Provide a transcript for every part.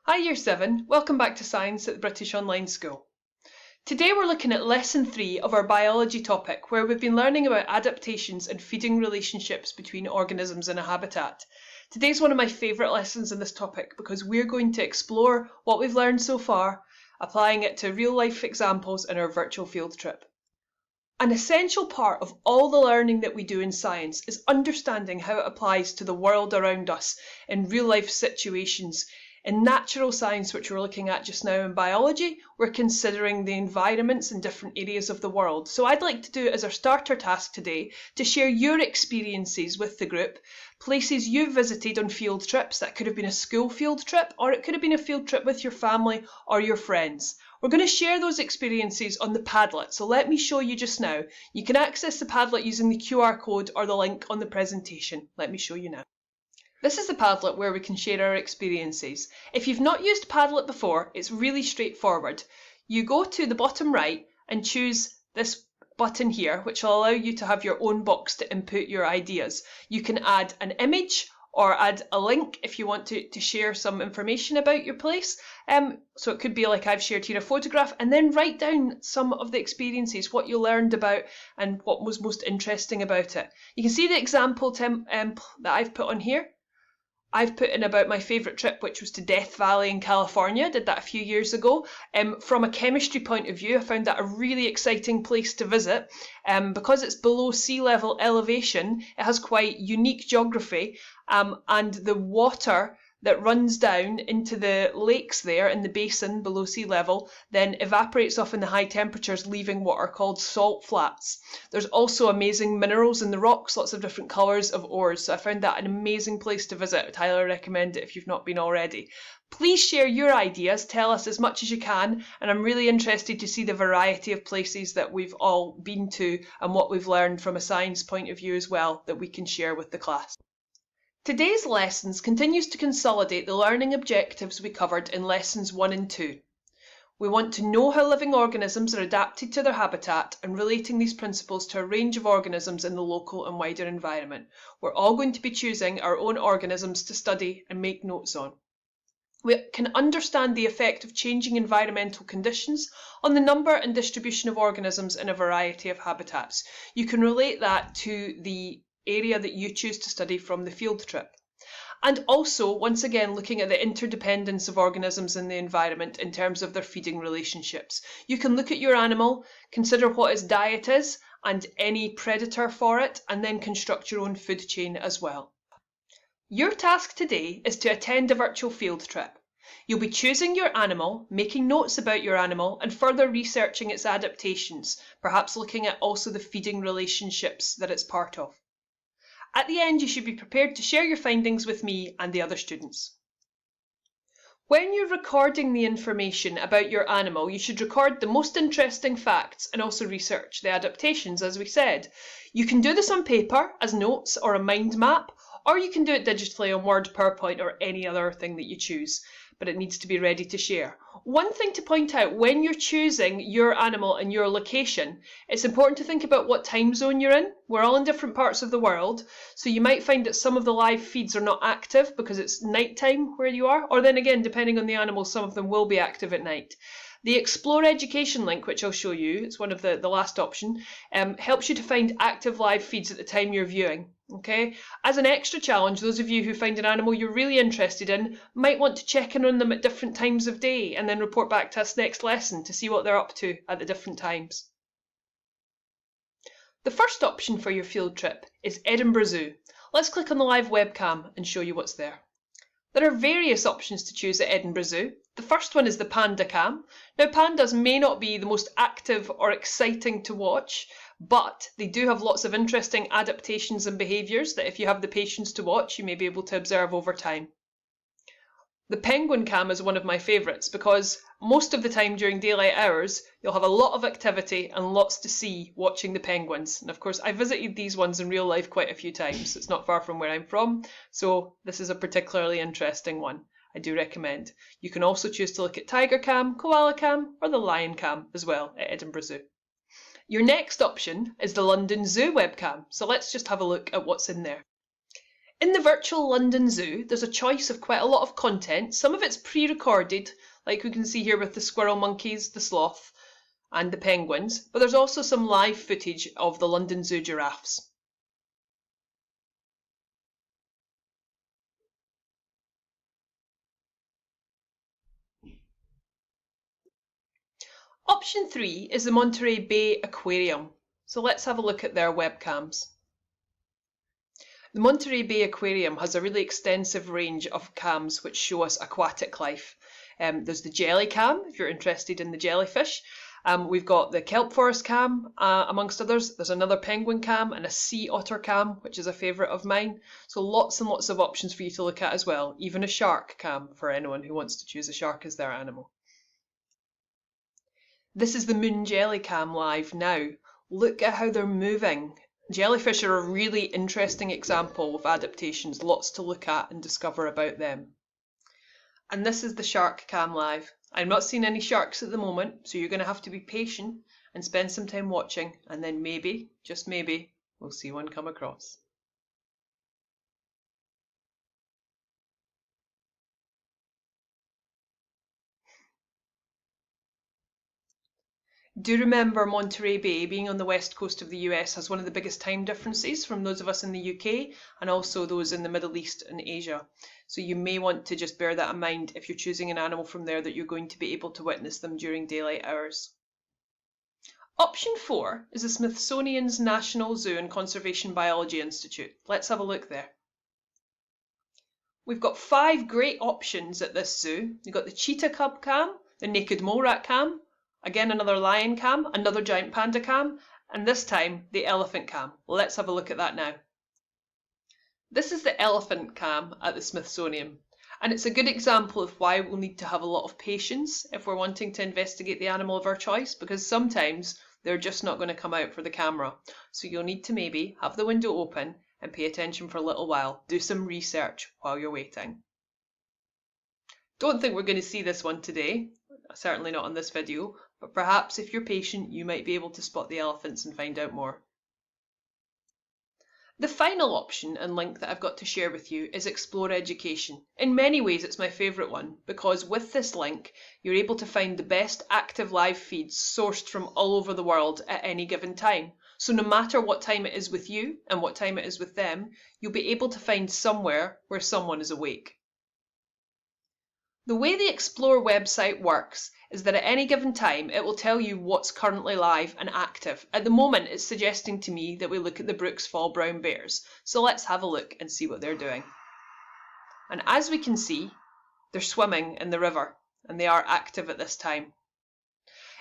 Hi Year 7, welcome back to Science at the British Online School. Today we're looking at Lesson 3 of our biology topic, where we've been learning about adaptations and feeding relationships between organisms in a habitat. Today's one of my favourite lessons in this topic because we're going to explore what we've learned so far, applying it to real-life examples in our virtual field trip. An essential part of all the learning that we do in science is understanding how it applies to the world around us in real-life situations. In natural science, which we're looking at just now in biology, we're considering the environments in different areas of the world. So I'd like to do it as our starter task today to share your experiences with the group, places you've visited on field trips. That could have been a school field trip, or it could have been a field trip with your family or your friends. We're going to share those experiences on the Padlet, so let me show you just now. You can access the Padlet using the QR code or the link on the presentation. Let me show you now. This is the Padlet where we can share our experiences. If you've not used Padlet before, it's really straightforward. You go to the bottom right and choose this button here, which will allow you to have your own box to input your ideas. You can add an image or add a link if you want to share some information about your place. So it could be like I've shared here a photograph, and then write down some of the experiences, what you learned about and what was most interesting about it. You can see the example that I've put on here. I've put in about my favourite trip, which was to Death Valley in California. Did that a few years ago. From a chemistry point of view, I found that a really exciting place to visit. Because it's below sea level elevation, it has quite unique geography, and the water that runs down into the lakes there in the basin below sea level then evaporates off in the high temperatures, leaving what are called salt flats. There's also amazing minerals in the rocks, lots of different colours of ores, so I found that an amazing place to visit. I'd highly recommend it if you've not been already. Please share your ideas, tell us as much as you can, and I'm really interested to see the variety of places that we've all been to and what we've learned from a science point of view as well that we can share with the class. Today's lessons continues to consolidate the learning objectives we covered in lessons 1 and 2. We want to know how living organisms are adapted to their habitat and relating these principles to a range of organisms in the local and wider environment. We're all going to be choosing our own organisms to study and make notes on. We can understand the effect of changing environmental conditions on the number and distribution of organisms in a variety of habitats. You can relate that to the area that you choose to study from the field trip. And also, once again, looking at the interdependence of organisms in the environment in terms of their feeding relationships. You can look at your animal, consider what its diet is and any predator for it, and then construct your own food chain as well. Your task today is to attend a virtual field trip. You'll be choosing your animal, making notes about your animal, and further researching its adaptations, perhaps looking at also the feeding relationships that it's part of. At the end, you should be prepared to share your findings with me and the other students. When you're recording the information about your animal, you should record the most interesting facts and also research the adaptations, as we said. You can do this on paper as notes or a mind map, or you can do it digitally on Word, PowerPoint, or any other thing that you choose, but it needs to be ready to share. One thing to point out when you're choosing your animal and your location, it's important to think about what time zone you're in. We're all in different parts of the world, so you might find that some of the live feeds are not active because it's nighttime where you are, or then again, depending on the animal, some of them will be active at night. The Explore Education link, which I'll show you, it's one of the last option, helps you to find active live feeds at the time you're viewing. Okay. As an extra challenge, those of you who find an animal you're really interested in might want to check in on them at different times of day and then report back to us next lesson to see what they're up to at the different times. The first option for your field trip is Edinburgh Zoo. Let's click on the live webcam and show you what's there. There are various options to choose at Edinburgh Zoo. The first one is the Panda Cam. Now, pandas may not be the most active or exciting to watch, but they do have lots of interesting adaptations and behaviours that if you have the patience to watch, you may be able to observe over time. The Penguin Cam is one of my favourites because most of the time during daylight hours, you'll have a lot of activity and lots to see watching the penguins. And of course, I visited these ones in real life quite a few times. It's not far from where I'm from, so this is a particularly interesting one. I do recommend. You can also choose to look at Tiger Cam, Koala Cam, or the Lion Cam as well at Edinburgh Zoo. Your next option is the London Zoo webcam, so let's just have a look at what's in there. In the virtual London Zoo, there's a choice of quite a lot of content. Some of it's pre-recorded, like we can see here with the squirrel monkeys, the sloth, and the penguins, but there's also some live footage of the London Zoo giraffes. Option 3 is the Monterey Bay Aquarium. So let's have a look at their webcams. The Monterey Bay Aquarium has a really extensive range of cams which show us aquatic life. There's the jelly cam, if you're interested in the jellyfish. We've got the kelp forest cam, amongst others. There's another penguin cam and a sea otter cam, which is a favourite of mine. So lots and lots of options for you to look at as well. Even a shark cam for anyone who wants to choose a shark as their animal. This is the moon jelly cam live now. Look at how they're moving. Jellyfish are a really interesting example of adaptations, lots to look at and discover about them. And this is the shark cam live. I'm not seeing any sharks at the moment, so you're going to have to be patient and spend some time watching, and then maybe, just maybe, we'll see one come across. Do remember Monterey Bay, being on the west coast of the US, has one of the biggest time differences from those of us in the UK and also those in the Middle East and Asia. So you may want to just bear that in mind if you're choosing an animal from there, that you're going to be able to witness them during daylight hours. Option 4 is the Smithsonian's National Zoo and Conservation Biology Institute. Let's have a look there. We've got 5 great options at this zoo. You've got the cheetah cub cam, the naked mole rat cam, again another lion cam, another giant panda cam, and this time the elephant cam. Let's have a look at that now. This is the elephant cam at the Smithsonian, and it's a good example of why we'll need to have a lot of patience if we're wanting to investigate the animal of our choice, because sometimes they're just not going to come out for the camera. So you'll need to maybe have the window open and pay attention for a little while. Do some research while you're waiting. Don't think we're going to see this one today, certainly not on this video, but perhaps if you're patient you might be able to spot the elephants and find out more. The final option and link that I've got to share with you is Explore Education. In many ways it's my favourite one, because with this link you're able to find the best active live feeds sourced from all over the world at any given time. So no matter what time it is with you and what time it is with them, you'll be able to find somewhere where someone is awake. The way the Explore website works is that at any given time it will tell you what's currently live and active. At the moment it's suggesting to me that we look at the Brooks Fall brown bears, so let's have a look and see what they're doing. And as we can see, they're swimming in the river and they are active at this time.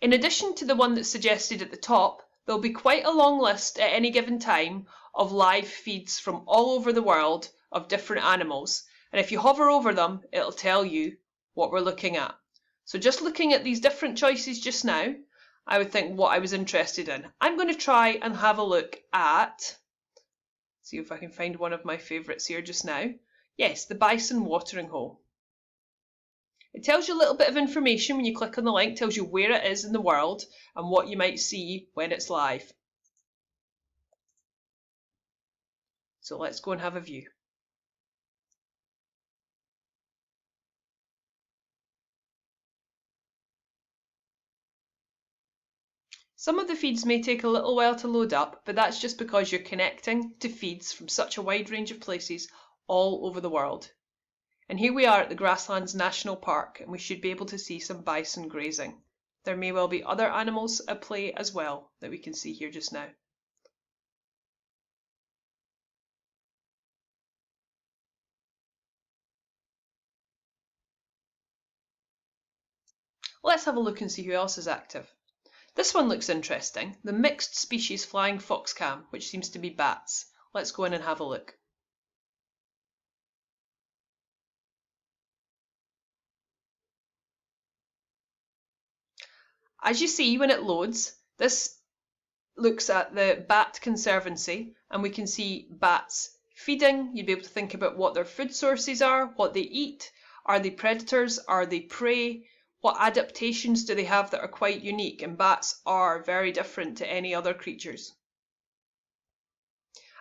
In addition to the one that's suggested at the top, there'll be quite a long list at any given time of live feeds from all over the world of different animals, and if you hover over them it'll tell you what we're looking at. So just looking at these different choices just now, I would think what I was interested in. I'm going to try and have a look at, see if I can find one of my favourites here just now. Yes, the bison watering hole. It tells you a little bit of information when you click on the link, tells you where it is in the world and what you might see when it's live. So let's go and have a view. Some of the feeds may take a little while to load up, but that's just because you're connecting to feeds from such a wide range of places all over the world. And here we are at the Grasslands National Park, and we should be able to see some bison grazing. There may well be other animals at play as well that we can see here just now. Let's have a look and see who else is active. This one looks interesting, the mixed species flying fox cam, which seems to be bats. Let's go in and have a look. As you see when it loads, this looks at the Bat Conservancy, and we can see bats feeding. You'd be able to think about what their food sources are, what they eat. Are they predators? Are they prey? What adaptations do they have that are quite unique? And bats are very different to any other creatures.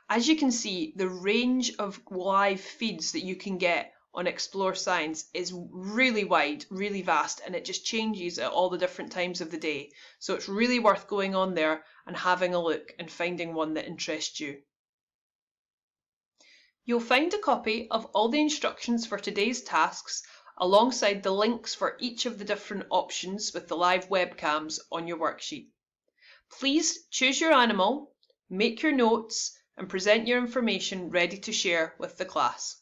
As you can see, the range of live feeds that you can get on Explore Science is really wide, really vast, and it just changes at all the different times of the day. So it's really worth going on there and having a look and finding one that interests you. You'll find a copy of all the instructions for today's tasks alongside the links for each of the different options with the live webcams on your worksheet. Please choose your animal, make your notes, and present your information ready to share with the class.